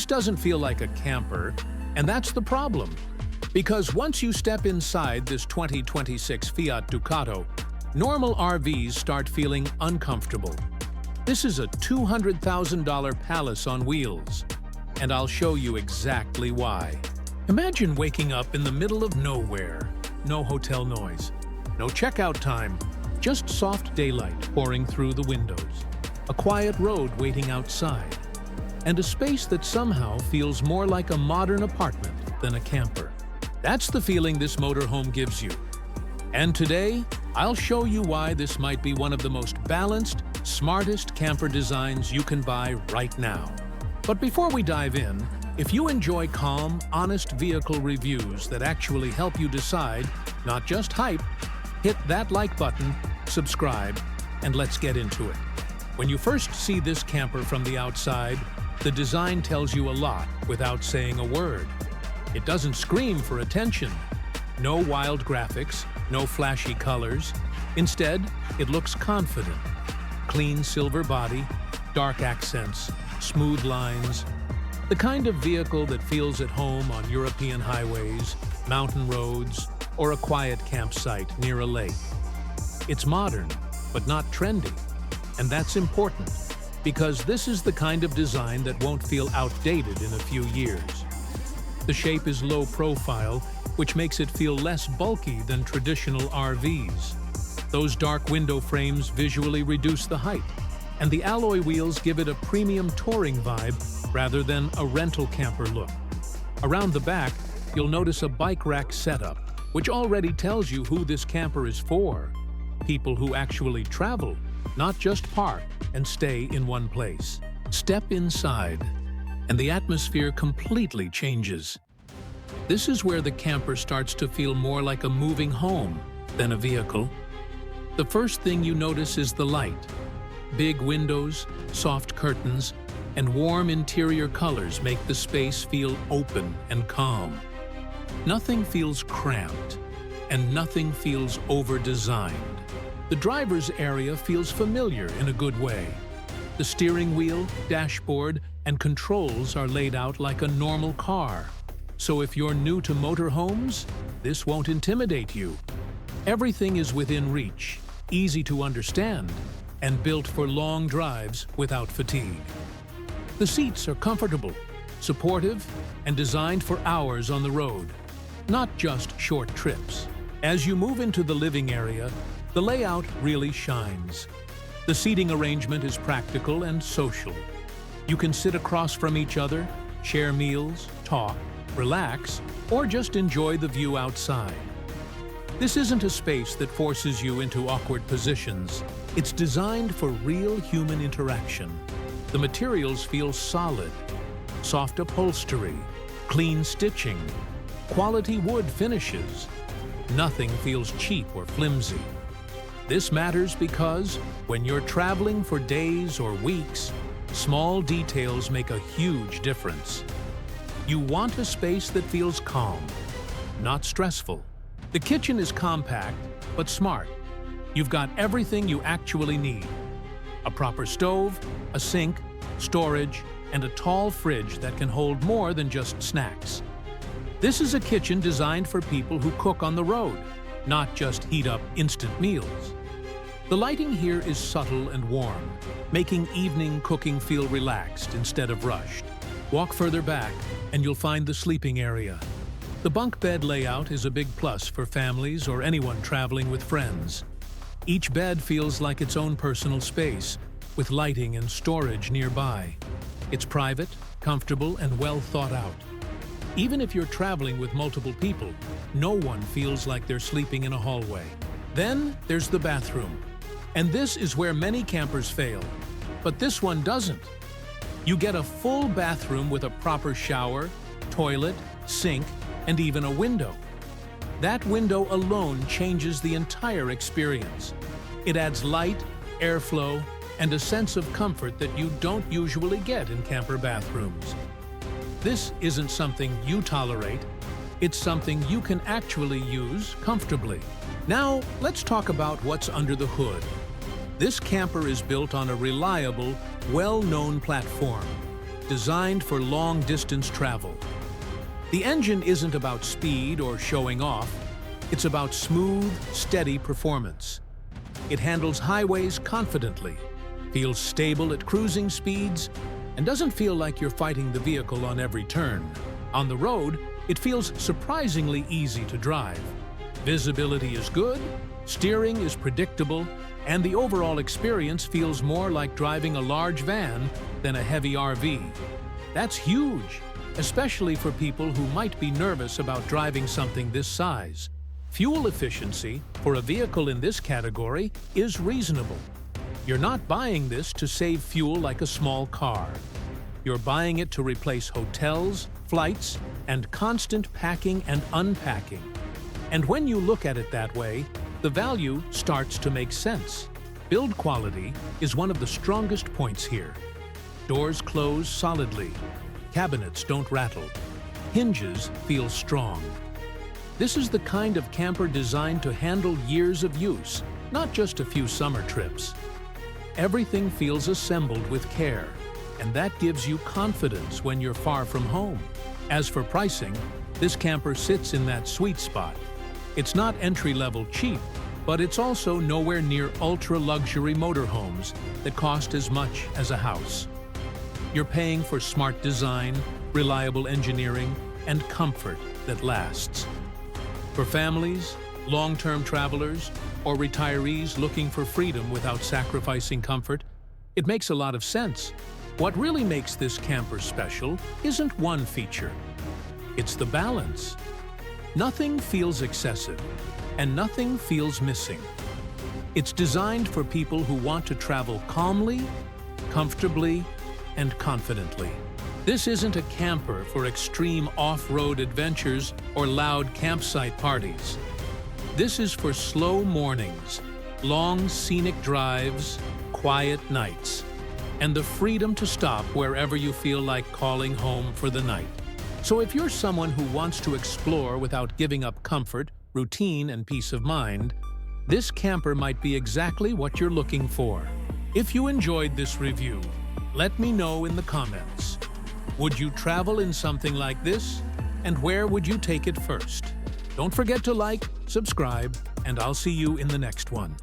This doesn't feel like a camper, and that's the problem. Because once you step inside this 2026 Fiat Ducato, normal RVs start feeling uncomfortable. This is a $200,000 palace on wheels, and I'll show you exactly why. Imagine waking up in the middle of nowhere. No hotel noise, no checkout time, just soft daylight pouring through the windows, a quiet road waiting outside, and a space that somehow feels more like a modern apartment than a camper. That's the feeling this motorhome gives you. And today, I'll show you why this might be one of the most balanced, smartest camper designs you can buy right now. But before we dive in, if you enjoy calm, honest vehicle reviews that actually help you decide, not just hype, hit that like button, subscribe, and let's get into it. When you first see this camper from the outside, the design tells you a lot without saying a word. It doesn't scream for attention. No wild graphics, no flashy colors. Instead, it looks confident. Clean silver body, dark accents, smooth lines. The kind of vehicle that feels at home on European highways, mountain roads, or a quiet campsite near a lake. It's modern, but not trendy. And that's important, because this is the kind of design that won't feel outdated in a few years. The shape is low profile, which makes it feel less bulky than traditional RVs. Those dark window frames visually reduce the height, and the alloy wheels give it a premium touring vibe rather than a rental camper look. Around the back, you'll notice a bike rack setup, which already tells you who this camper is for. People who actually travel, not just park and stay in one place. Step inside, and the atmosphere completely changes. This is where the camper starts to feel more like a moving home than a vehicle. The first thing you notice is the light. Big windows, soft curtains, and warm interior colors make the space feel open and calm. Nothing feels cramped, and nothing feels over-designed. The driver's area feels familiar in a good way. The steering wheel, dashboard, and controls are laid out like a normal car. So if you're new to motorhomes, this won't intimidate you. Everything is within reach, easy to understand, and built for long drives without fatigue. The seats are comfortable, supportive, and designed for hours on the road, not just short trips. As you move into the living area, the layout really shines. The seating arrangement is practical and social. You can sit across from each other, share meals, talk, relax, or just enjoy the view outside. This isn't a space that forces you into awkward positions. It's designed for real human interaction. The materials feel solid, soft upholstery, clean stitching, quality wood finishes. Nothing feels cheap or flimsy. This matters because when you're traveling for days or weeks, small details make a huge difference. You want a space that feels calm, not stressful. The kitchen is compact, but smart. You've got everything you actually need. A proper stove, a sink, storage, and a tall fridge that can hold more than just snacks. This is a kitchen designed for people who cook on the road, not just heat up instant meals. The lighting here is subtle and warm, making evening cooking feel relaxed instead of rushed. Walk further back, and you'll find the sleeping area. The bunk bed layout is a big plus for families or anyone traveling with friends. Each bed feels like its own personal space, with lighting and storage nearby. It's private, comfortable, and well thought out. Even if you're traveling with multiple people, no one feels like they're sleeping in a hallway. Then there's the bathroom. And this is where many campers fail. But this one doesn't. You get a full bathroom with a proper shower, toilet, sink, and even a window. That window alone changes the entire experience. It adds light, airflow, and a sense of comfort that you don't usually get in camper bathrooms. This isn't something you tolerate, it's something you can actually use comfortably. Now, let's talk about what's under the hood. This camper is built on a reliable, well-known platform. designed for long-distance travel. The engine isn't about speed or showing off. It's about smooth, steady performance. It handles highways confidently, feels stable at cruising speeds, and doesn't feel like you're fighting the vehicle on every turn. On the road, it feels surprisingly easy to drive. Visibility is good, steering is predictable, and the overall experience feels more like driving a large van than a heavy RV. That's huge, especially for people who might be nervous about driving something this size. Fuel efficiency for a vehicle in this category is reasonable. You're not buying this to save fuel like a small car. You're buying it to replace hotels, flights, and constant packing and unpacking. And when you look at it that way, the value starts to make sense. Build quality is one of the strongest points here. Doors close solidly. Cabinets don't rattle. Hinges feel strong. This is the kind of camper designed to handle years of use, not just a few summer trips. Everything feels assembled with care, and that gives you confidence when you're far from home. As for pricing, this camper sits in that sweet spot. It's not entry-level cheap, but it's also nowhere near ultra-luxury motorhomes that cost as much as a house. You're paying for smart design, reliable engineering, and comfort that lasts. For families, long-term travelers, or retirees looking for freedom without sacrificing comfort, it makes a lot of sense. What really makes this camper special isn't one feature. It's the balance. Nothing feels excessive, and nothing feels missing. It's designed for people who want to travel calmly, comfortably, and confidently. This isn't a camper for extreme off-road adventures or loud campsite parties. This is for slow mornings, long scenic drives, quiet nights, and the freedom to stop wherever you feel like calling home for the night. So if you're someone who wants to explore without giving up comfort, routine, and peace of mind, this camper might be exactly what you're looking for. If you enjoyed this review, let me know in the comments. Would you travel in something like this? And where would you take it first? Don't forget to like, subscribe, and I'll see you in the next one.